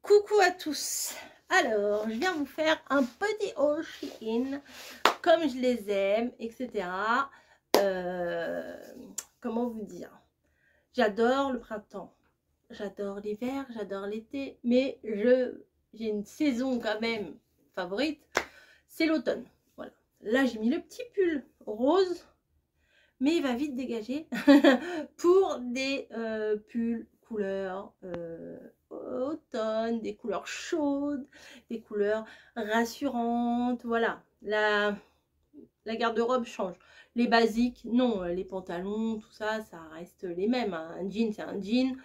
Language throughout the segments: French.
Coucou à tous. Alors, je viens vous faire un petit haul Shein, comme je les aime, etc. Comment vous dire? J'adore le printemps, j'adore l'hiver, j'adore l'été, mais j'ai une saison quand même favorite, c'est l'automne. Voilà. Là, j'ai mis le petit pull rose, mais il va vite dégager pour des pulls couleurs automne, des couleurs chaudes, des couleurs rassurantes. Voilà, la garde-robe change. Les basiques, non, les pantalons, tout ça, ça reste les mêmes. Un jean, c'est un jean.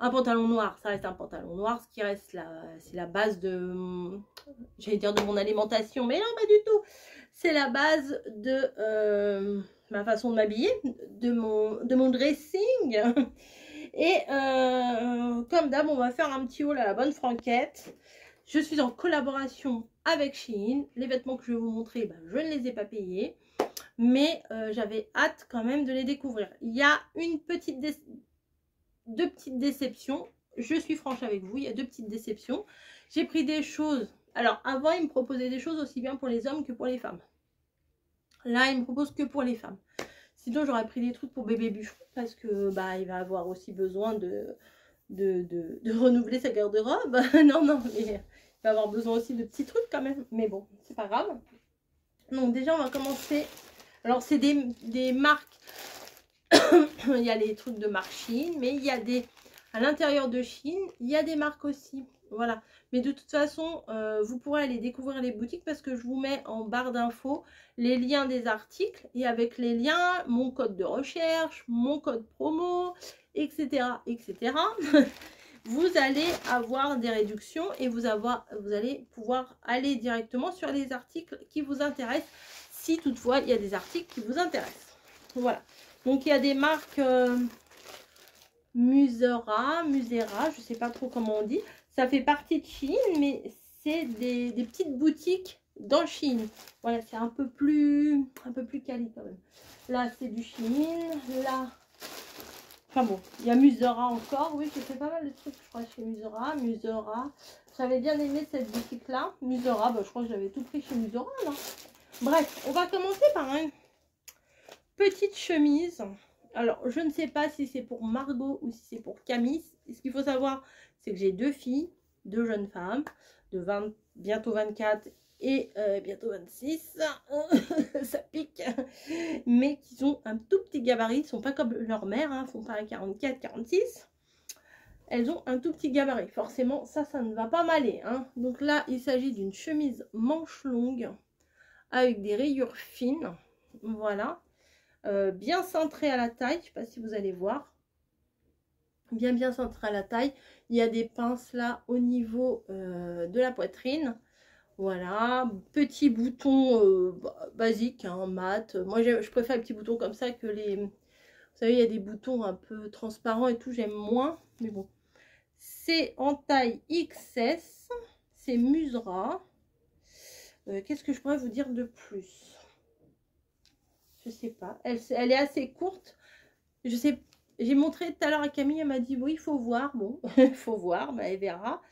Un pantalon noir, ça reste un pantalon noir. Ce qui reste là, c'est la base de, j'allais dire de mon alimentation, mais non, pas du tout. C'est la base de ma façon de m'habiller, de mon dressing. Et comme d'hab, on va faire un petit haul à la bonne franquette. Je suis en collaboration avec Shein. Les vêtements que je vais vous montrer, ben, je ne les ai pas payés. Mais j'avais hâte quand même de les découvrir. Il y a deux petites déceptions. Je suis franche avec vous, il y a deux petites déceptions. J'ai pris des choses. Alors avant, ils me proposaient des choses aussi bien pour les hommes que pour les femmes. Là, ils me proposent que pour les femmes. Sinon, j'aurais pris des trucs pour bébé bûcheron parce que bah il va avoir aussi besoin de renouveler sa garde-robe. non, mais il va avoir besoin aussi de petits trucs quand même. Mais bon, c'est pas grave. Donc déjà, on va commencer. Alors, c'est des marques. Il y a les trucs de marque Shein, mais il y a des... À l'intérieur de Shein, il y a des marques aussi. Voilà. Mais de toute façon, vous pourrez aller découvrir les boutiques parce que je vous mets en barre d'infos les liens des articles et avec les liens, mon code de recherche, mon code promo, etc. etc. Vous allez avoir des réductions et vous allez pouvoir aller directement sur les articles qui vous intéressent si toutefois il y a des articles qui vous intéressent. Voilà. Donc il y a des marques Musera, je sais pas trop comment on dit. Ça fait partie de Shein, mais c'est des petites boutiques dans Shein. Voilà, c'est un peu plus quali quand même. Là, c'est du Shein. Là, enfin bon, il y a Musera encore. Oui, j'ai fait pas mal de trucs, je crois, chez Musera. J'avais bien aimé cette boutique-là. Musera, bah, je crois que j'avais tout pris chez Musera, là. Bref, on va commencer par une petite chemise. Alors, je ne sais pas si c'est pour Margot ou si c'est pour Camille. Ce qu'il faut savoir, c'est que j'ai deux filles, deux jeunes femmes, de bientôt 24 et bientôt 26. Ça pique. Mais qui ont un tout petit gabarit. Ils ne sont pas comme leur mère, hein, font pas 44, 46. Elles ont un tout petit gabarit. Forcément, ça ne va pas m'aller. Hein. Donc là, il s'agit d'une chemise manche longue avec des rayures fines. Voilà. Bien centré à la taille, je ne sais pas si vous allez voir, bien centré à la taille. Il y a des pinces là au niveau de la poitrine. Voilà, petit bouton basique, hein, mat. Moi je préfère les petits boutons comme ça que les... Vous savez, il y a des boutons un peu transparents et tout, j'aime moins. Mais bon, c'est en taille XS, c'est Musera. Qu'est-ce que je pourrais vous dire de plus? Je sais pas, elle est assez courte. Je sais, j'ai montré tout à l'heure à Camille, elle m'a dit oui, il faut voir. Bon, il faut voir, bah, elle verra.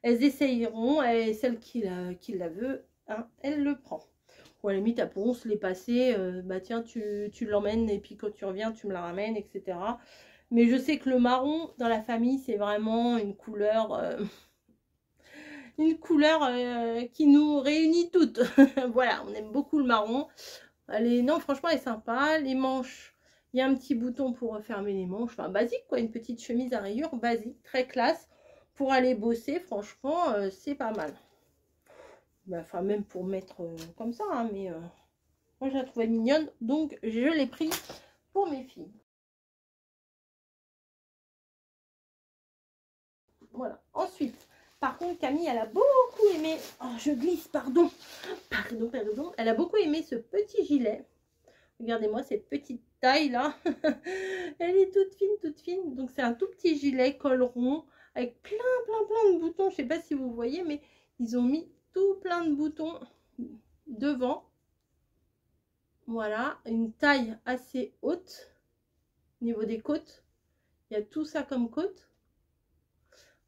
Elles essayeront, et celle qui la veut, hein, elle le prend. Ou à la limite, elles pourront se les passer. Bah tiens, tu l'emmènes et puis quand tu reviens, tu me la ramènes, etc. Mais je sais que le marron dans la famille, c'est vraiment une couleur qui nous réunit toutes. Voilà, on aime beaucoup le marron. Allez, non, franchement, elle est sympa. Les manches, il y a un petit bouton pour refermer les manches. Enfin, basique, quoi. Une petite chemise à rayures, basique, très classe. Pour aller bosser, franchement, c'est pas mal. Bah, enfin, même pour mettre comme ça, hein, mais moi, je la trouvais mignonne. Donc, je l'ai pris pour mes filles. Voilà. Ensuite, par contre, Camille, elle a beaucoup aimé... Oh, je glisse, pardon. Pardon. Elle a beaucoup aimé ce petit gilet. Regardez-moi cette petite taille là. Elle est toute fine. Donc c'est un tout petit gilet col rond avec plein de boutons. Je sais pas si vous voyez, mais ils ont mis tout plein de boutons devant. Voilà, une taille assez haute au niveau des côtes. Il y a tout ça comme côte.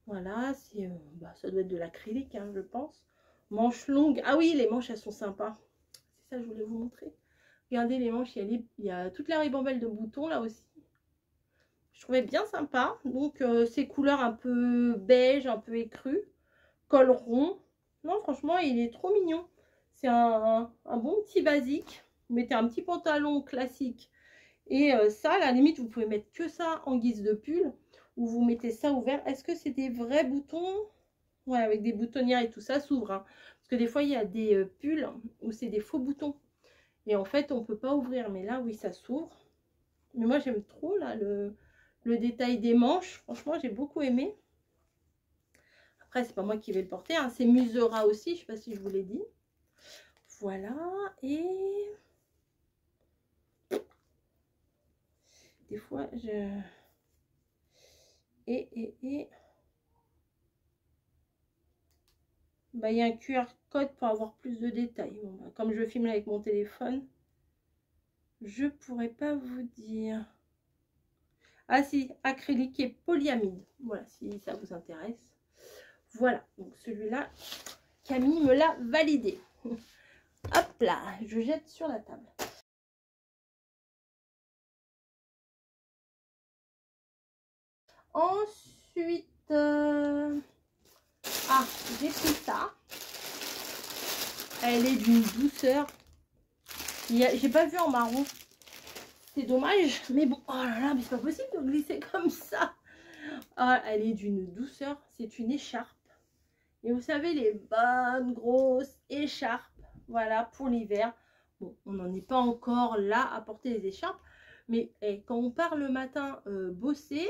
Voilà, c'est ça doit être de l'acrylique, hein, je pense. Manches longues. Ah oui, les manches, elles sont sympas. C'est ça que je voulais vous montrer. Regardez les manches, il y a toute la ribambelle de boutons là aussi. Je trouvais bien sympa. Donc, ces couleurs un peu beige, un peu écru. Col rond. Non, franchement, il est trop mignon. C'est un bon petit basique. Vous mettez un petit pantalon classique. Et ça, à la limite, vous pouvez mettre que ça en guise de pull. Ou vous mettez ça ouvert. Est-ce que c'est des vrais boutons? Ouais, avec des boutonnières et tout ça s'ouvre. Hein. Parce que des fois, il y a des pulls où c'est des faux boutons. Et en fait, on ne peut pas ouvrir. Mais là, oui, ça s'ouvre. Mais moi, j'aime trop là le détail des manches. Franchement, j'ai beaucoup aimé. Après, c'est pas moi qui vais le porter. Hein. C'est Musera aussi. Je ne sais pas si je vous l'ai dit. Voilà. Et des fois, je... Et... Bah, il y a un QR code pour avoir plus de détails. Bon, bah, comme je filme avec mon téléphone, je pourrais pas vous dire. Ah si, acrylique et polyamide. Voilà, si ça vous intéresse. Voilà, donc celui-là, Camille me l'a validé. Hop là, je jette sur la table. Ensuite, j'ai pris ça. Elle est d'une douceur. J'ai pas vu en marron. C'est dommage, mais bon, oh là là, mais c'est pas possible de glisser comme ça. Ah, elle est d'une douceur, c'est une écharpe. Et vous savez, les bonnes grosses écharpes, voilà, pour l'hiver. Bon, on n'en est pas encore là à porter les écharpes, mais quand on part le matin bosser,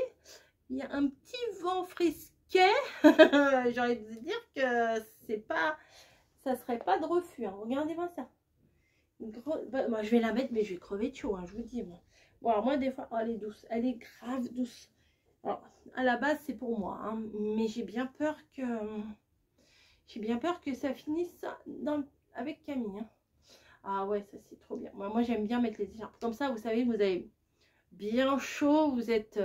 il y a un petit vent frisquet. J'ai envie de dire que c'est pas, ça serait pas de refus. Hein. Regardez-moi ça. Moi, je vais la mettre, mais je vais crever de chaud, hein, je vous dis. Moi. Bon, alors moi, des fois, oh, elle est douce, elle est grave douce. Alors, à la base, c'est pour moi, hein, mais j'ai bien peur que ça finisse avec Camille. Hein. Ah ouais, ça c'est trop bien. Moi j'aime bien mettre les écharpes comme ça. Vous savez, vous avez bien chaud, vous êtes...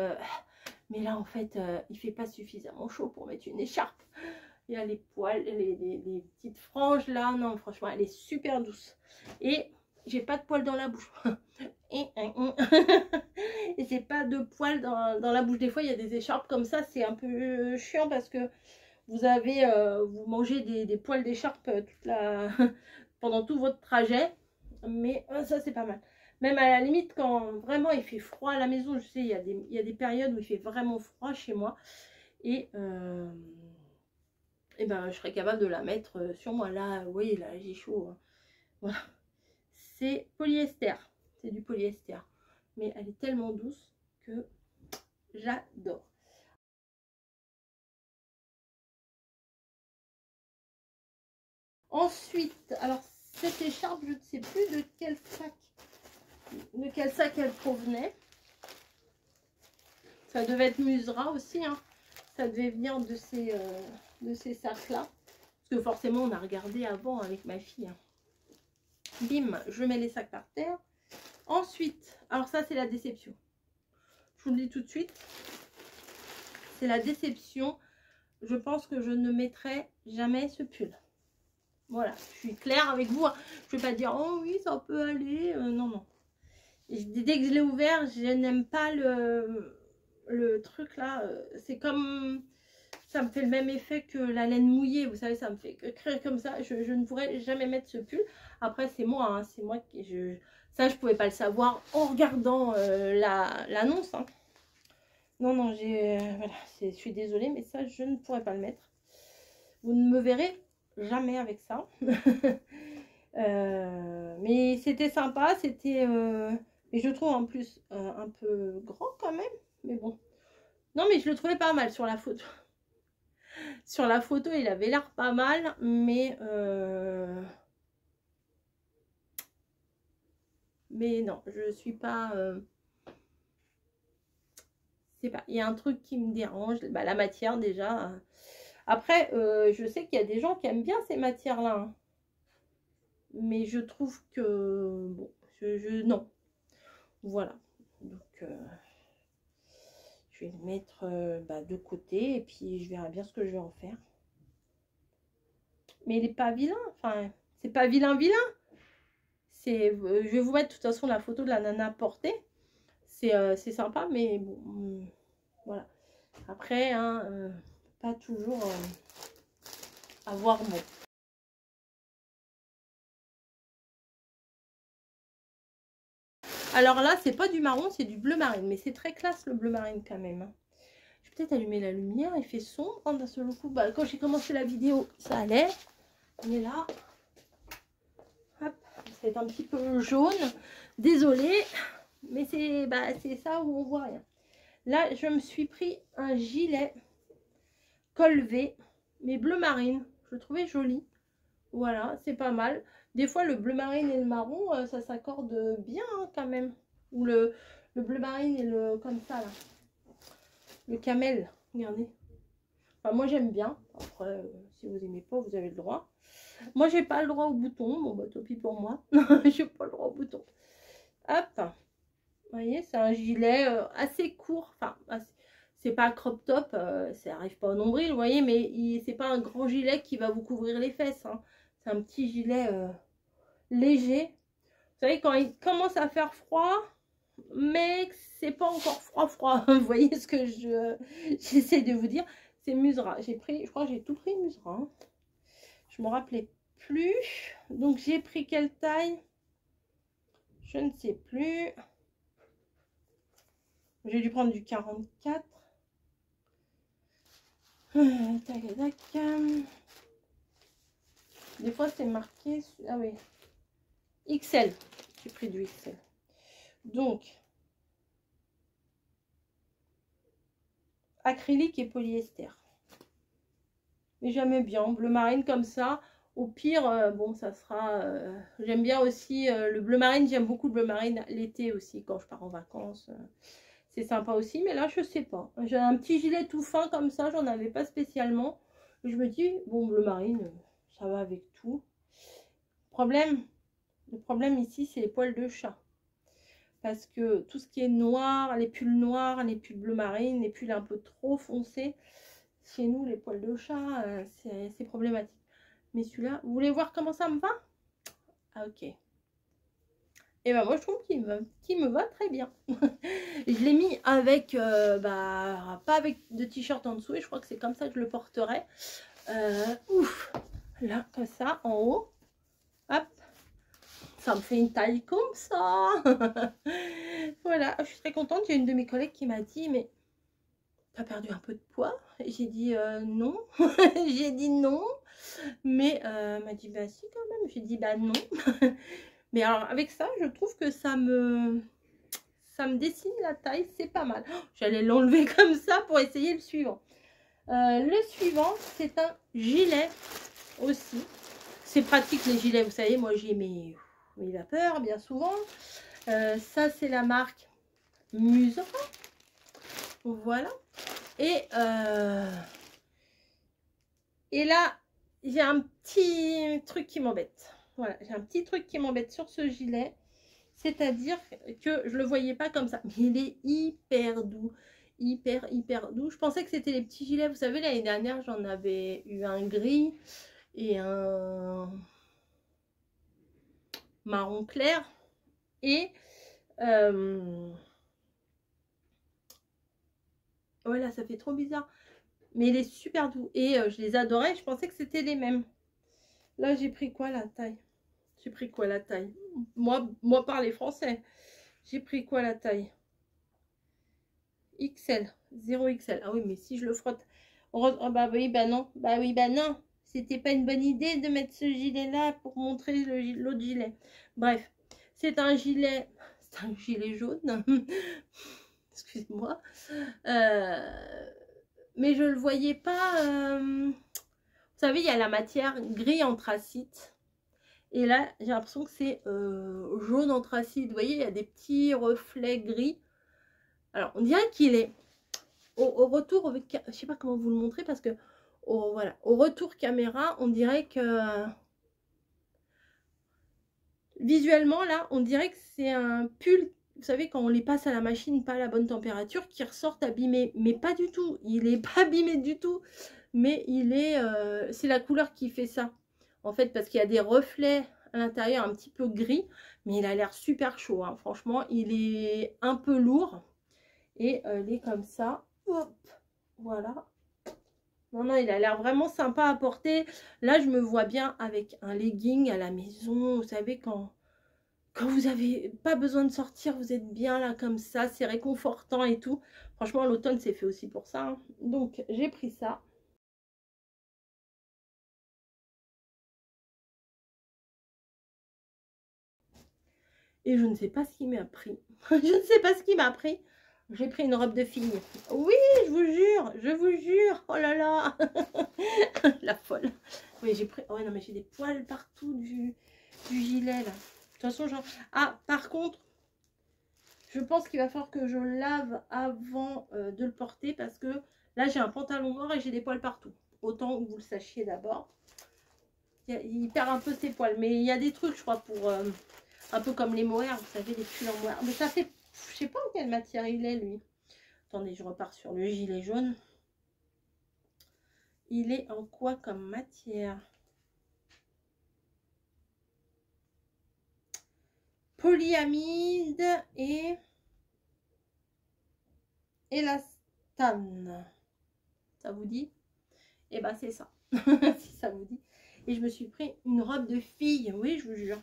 Mais là, en fait, il fait pas suffisamment chaud pour mettre une écharpe. Il y a les poils, les petites franges là. Non, franchement, elle est super douce. Et j'ai pas de poils dans la bouche. Et j'ai pas de poils dans la bouche. Des fois, il y a des écharpes comme ça. C'est un peu chiant parce que vous avez, vous mangez des poils d'écharpe pendant tout votre trajet. Mais ça, c'est pas mal. Même à la limite, quand vraiment il fait froid à la maison, je sais, il y a des périodes où il fait vraiment froid chez moi. Et ben, je serais capable de la mettre sur moi. Là, vous voyez, là, j'ai chaud. Hein. Voilà. C'est polyester. C'est du polyester. Mais elle est tellement douce que j'adore. Ensuite, alors cette écharpe, je ne sais plus de quel sac elle provenait. Ça devait être Musera aussi, hein. Ça devait venir de ces sacs-là. Parce que forcément, on a regardé avant avec ma fille. Hein. Bim, je mets les sacs par terre. Ensuite, alors ça, c'est la déception. Je vous le dis tout de suite. C'est la déception. Je pense que je ne mettrai jamais ce pull. Voilà, je suis claire avec vous. Hein. Je ne vais pas dire, oh oui, ça peut aller. Non, non. Dès que je l'ai ouvert, je n'aime pas le truc là. C'est comme... Ça me fait le même effet que la laine mouillée. Vous savez, ça me fait créer comme ça. Je ne pourrais jamais mettre ce pull. Après, c'est moi. Hein, c'est moi qui... Ça, je ne pouvais pas le savoir en regardant l'annonce. Hein. Non, non, voilà, je suis désolée, mais ça, je ne pourrais pas le mettre. Vous ne me verrez jamais avec ça. Mais c'était sympa, c'était... Et je trouve en plus un peu grand quand même. Mais bon. Non, mais je le trouvais pas mal sur la photo. Sur la photo, il avait l'air pas mal. Mais non, je suis pas... C'est pas... Il y a un truc qui me dérange. Bah, la matière déjà. Après, je sais qu'il y a des gens qui aiment bien ces matières-là. Hein. Mais je trouve que... Bon, non. Voilà. Donc... je vais le mettre de côté et puis je verrai bien ce que je vais en faire. Mais il n'est pas vilain, enfin, c'est pas vilain. C'est, je vais vous mettre de toute façon la photo de la nana portée. C'est sympa, mais bon, voilà. Après, hein, pas toujours avoir bon. Alors là, c'est pas du marron, c'est du bleu marine. Mais c'est très classe le bleu marine quand même. Hein. Je vais peut-être allumer la lumière, il fait sombre. D'un seul coup, quand j'ai commencé la vidéo, ça allait. On est là. Hop, c'est un petit peu jaune. Désolée, mais c'est ça où on voit rien. Là, je me suis pris un gilet col V, mais bleu marine. Je le trouvais joli. Voilà, c'est pas mal. Des fois, le bleu marine et le marron, ça s'accorde bien hein, quand même. Ou le bleu marine et le comme ça, là. Le camel, regardez. Enfin, moi, j'aime bien. Après, si vous aimez pas, vous avez le droit. Moi, j'ai pas le droit au bouton. Bon, bah, tant pis pour moi. J'ai pas le droit au bouton. Hop. Vous voyez, c'est un gilet assez court. Enfin, c'est pas crop top. Ça arrive pas au nombril, vous voyez. Mais c'est pas un grand gilet qui va vous couvrir les fesses. Hein. C'est un petit gilet léger. Vous savez, quand il commence à faire froid, mais c'est pas encore froid. Vous voyez ce que j'essaie de vous dire. C'est Musera. J'ai pris, je crois que j'ai tout pris Musera. Hein. Je me rappelais plus. Donc j'ai pris quelle taille? Je ne sais plus. J'ai dû prendre du 44. Tac, tac. Des fois c'est marqué. Ah oui. XL. J'ai pris du XL. Donc acrylique et polyester. Mais j'aimais bien bleu marine comme ça. Au pire, bon, ça sera. J'aime bien aussi le bleu marine. J'aime beaucoup le bleu marine l'été aussi quand je pars en vacances. C'est sympa aussi. Mais là, je sais pas. J'ai un petit gilet tout fin comme ça. J'en avais pas spécialement. Je me dis, bon, bleu marine, ça va avec tout. Le problème ici, c'est les poils de chat. Parce que tout ce qui est noir, les pulls noirs, les pulls bleu marine, les pulls un peu trop foncés. Chez nous, les poils de chat, c'est problématique. Mais celui-là, vous voulez voir comment ça me va? Ah, ok. Et ben moi, je trouve qu'il me va très bien. Je l'ai mis avec, pas avec de t-shirt en dessous. Et je crois que c'est comme ça que je le porterai. Ouf. Là, comme ça, en haut. Hop. Ça me fait une taille comme ça. Voilà, je suis très contente. J'ai une de mes collègues qui m'a dit, mais t'as perdu un peu de poids? J'ai dit non. J'ai dit non. Mais elle m'a dit bah si quand même. J'ai dit bah non. Mais alors avec ça, je trouve que ça me dessine la taille. C'est pas mal. Oh, j'allais l'enlever comme ça pour essayer le suivant. Le suivant, c'est un gilet aussi. C'est pratique les gilets. Vous savez, moi j'ai mes vapeurs bien souvent. Ça, c'est la marque Musera. Voilà. Et là, j'ai un petit truc qui m'embête. Voilà, j'ai un petit truc qui m'embête sur ce gilet. C'est-à-dire que je le voyais pas comme ça. Mais il est hyper doux. Hyper doux. Je pensais que c'était les petits gilets. Vous savez, l'année dernière, j'en avais eu un gris et un marron clair. Et voilà, ça fait trop bizarre. Mais il est super doux. Et je les adorais. Je pensais que c'était les mêmes. Là, j'ai pris quoi la taille? J'ai pris quoi la taille? Moi parler français. J'ai pris quoi la taille? XL. 0XL. Ah oui, mais si je le frotte. Oh, bah oui, bah non. Bah oui, bah non. C'était pas une bonne idée de mettre ce gilet-là pour montrer l'autre gilet. Bref. C'est un gilet. C'est un gilet jaune. Excusez-moi. Mais je le voyais pas. Vous savez, il y a la matière gris anthracite. Et là, j'ai l'impression que c'est jaune anthracite. Vous voyez, il y a des petits reflets gris. Alors, on dirait qu'il est au retour. Je sais pas comment vous le montrer parce que voilà, au retour caméra, on dirait que visuellement là, on dirait que c'est un pull. vous savez, quand on les passe à la machine, pas à la bonne température, qui ressortent abîmés. Mais pas du tout, il est pas abîmé du tout. Mais il est, c'est la couleur qui fait ça. En fait, parce qu'il y a des reflets à l'intérieur un petit peu gris. Mais il a l'air super chaud, hein. Franchement, il est un peu lourd. Et il est comme ça. Hop, voilà. Non, non, il a l'air vraiment sympa à porter. Là, je me vois bien avec un legging à la maison. Vous savez, quand vous n'avez pas besoin de sortir, vous êtes bien là comme ça. C'est réconfortant et tout. Franchement, l'automne, c'est fait aussi pour ça, hein. Donc, j'ai pris ça. Et je ne sais pas ce qu'il m'a pris. Je ne sais pas ce qu'il m'a pris. J'ai pris une robe de fille. Oui, je vous jure, je vous jure. Oh là là. La folle. Oui, j'ai pris... Oh non, mais j'ai des poils partout du gilet, là. De toute façon, genre... Ah, par contre, je pense qu'il va falloir que je lave avant de le porter. Parce que là, j'ai un pantalon noir et j'ai des poils partout. Autant que vous le sachiez d'abord. Il perd un peu ses poils. Mais il y a des trucs, je crois, pour... un peu comme les mohair, vous savez, les pulls en mohair. Mais ça fait... Je sais pas en quelle matière il est, lui. Attendez, je repars sur le gilet jaune. Il est en quoi comme matière? Polyamide et élastane. Ça vous dit? Eh ben, c'est ça. Si ça vous dit. Et je me suis pris une robe de fille. Oui, je vous jure.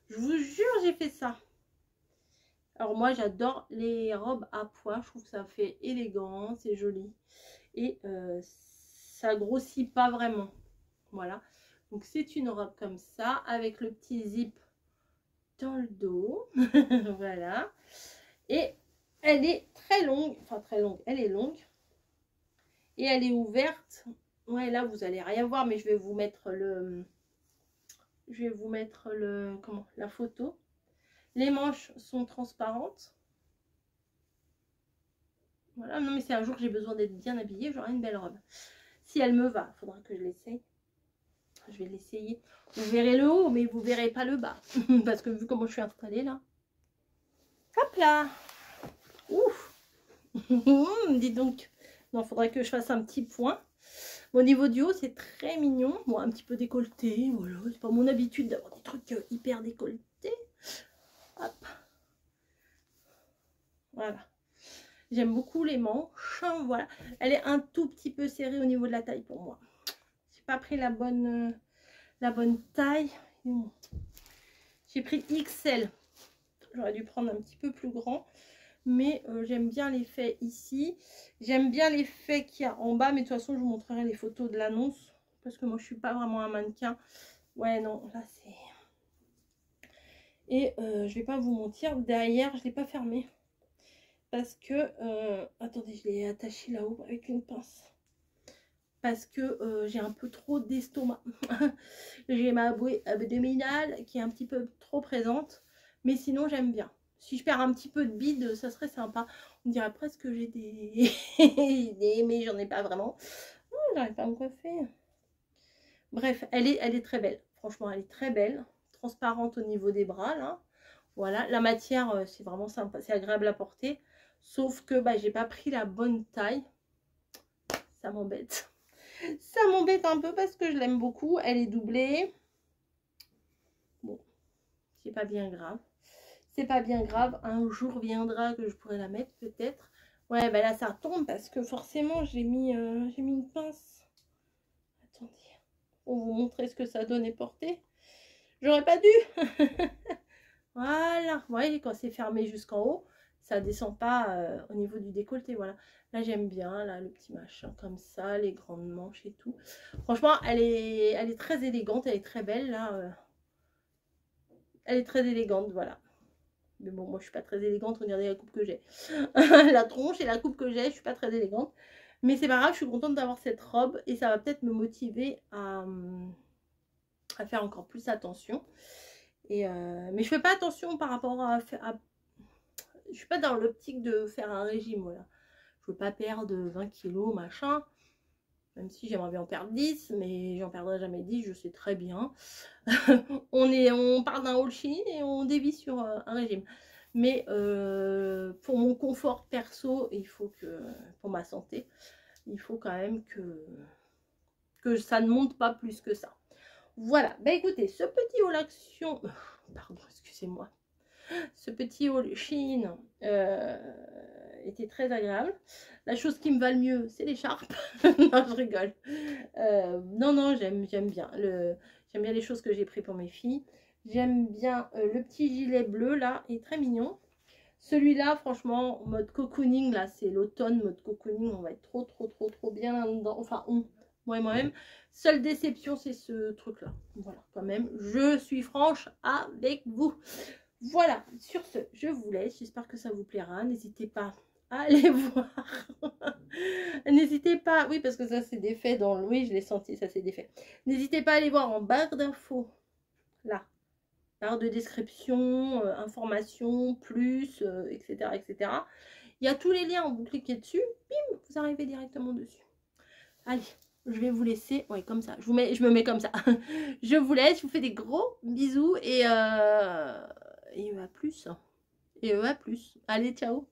Je vous jure, j'ai fait ça. Alors moi, j'adore les robes à pois. Je trouve que ça fait élégant, c'est joli. Et ça grossit pas vraiment. Voilà. Donc c'est une robe comme ça, avec le petit zip dans le dos. Voilà. Et elle est très longue. Enfin, très longue. Elle est longue. Et elle est ouverte. Ouais, là, vous allez rien voir, mais je vais vous mettre le... Je vais vous mettre le... Comment? La photo. Les manches sont transparentes. Voilà. Non, mais c'est un jour que j'ai besoin d'être bien habillée. J'aurai une belle robe. Si elle me va, il faudra que je l'essaye. Je vais l'essayer. Vous verrez le haut, mais vous verrez pas le bas. Parce que vu comment je suis installée là. Hop là. Ouf. Dis donc. Non, il faudrait que je fasse un petit point. Au niveau du haut, c'est très mignon. Bon, un petit peu décolleté. Voilà. C'est pas mon habitude d'avoir des trucs hyper décolletés. Hop. Voilà. J'aime beaucoup les manches. Voilà. Elle est un tout petit peu serrée au niveau de la taille pour moi. J'ai pas pris la bonne taille. J'ai pris XL. J'aurais dû prendre un petit peu plus grand. Mais j'aime bien l'effet ici. J'aime bien l'effet qu'il y a en bas. Mais de toute façon, je vous montrerai les photos de l'annonce. Parce que moi, je ne suis pas vraiment un mannequin. Ouais, non, là, c'est... Et je vais pas vous mentir. Derrière, je ne l'ai pas fermé. Parce que... attendez, je l'ai attaché là-haut avec une pince. Parce que j'ai un peu trop d'estomac. J'ai ma bouée abdominale qui est un petit peu trop présente. Mais sinon, j'aime bien. Si je perds un petit peu de bide, ça serait sympa. On dirait presque que j'ai des idées, mais j'en ai pas vraiment. Oh, j'arrive pas à me coiffer. Bref, elle est très belle. Franchement, elle est très belle. Transparente au niveau des bras, là. Voilà, la matière, c'est vraiment sympa. C'est agréable à porter. Sauf que bah, j'ai pas pris la bonne taille. Ça m'embête. Ça m'embête un peu parce que je l'aime beaucoup. Elle est doublée. Bon, c'est pas bien grave. C'est pas bien grave. Un jour viendra que je pourrai la mettre peut-être. Ouais, ben là ça tombe parce que forcément j'ai mis une pince. Attendez. Pour vous montrer ce que ça donnait porter. J'aurais pas dû. Voilà. Vous voyez, quand c'est fermé jusqu'en haut, ça descend pas au niveau du décolleté. Voilà. Là j'aime bien là, le petit machin comme ça, les grandes manches et tout. Franchement, elle est très élégante, elle est très belle là. Elle est très élégante, voilà. Mais bon, moi je suis pas très élégante, regardez la coupe que j'ai. La tronche et la coupe que j'ai, je suis pas très élégante. Mais c'est pas grave, je suis contente d'avoir cette robe et ça va peut-être me motiver à faire encore plus attention. Et mais je fais pas attention par rapport je suis pas dans l'optique de faire un régime, voilà. Je veux pas perdre 20 kilos, machin. Même si j'aimerais bien en perdre 10, mais j'en perdrai jamais 10, je sais très bien. On part d'un haul Chine et on dévie sur un régime. Mais pour mon confort perso, il faut que, pour ma santé, il faut quand même que ça ne monte pas plus que ça. Voilà, bah écoutez, ce petit haul action, pardon, excusez-moi, ce petit haul Shein était très agréable. La chose qui me va le mieux, c'est l'écharpe. Non, je rigole. Non, j'aime bien. J'aime bien les choses que j'ai pris pour mes filles. J'aime bien le petit gilet bleu, là, il est très mignon. Celui-là, franchement, mode cocooning, là, c'est l'automne, mode cocooning, on va être trop bien là-dedans. Enfin, moi et moi-même. Seule déception, c'est ce truc-là. Voilà, quand même, je suis franche avec vous. Voilà, sur ce, je vous laisse. J'espère que ça vous plaira. N'hésitez pas à aller voir. N'hésitez pas, oui, parce que ça c'est défait dans le... Oui, je l'ai senti, ça c'est défait. N'hésitez pas à aller voir en barre d'infos, là, barre de description, informations, plus, etc., etc. Il y a tous les liens, vous cliquez dessus, bim, vous arrivez directement dessus. Allez, je vais vous laisser, ouais, comme ça, je me mets comme ça. Je vous laisse, je vous fais des gros bisous et à plus. Et à plus. Allez, ciao.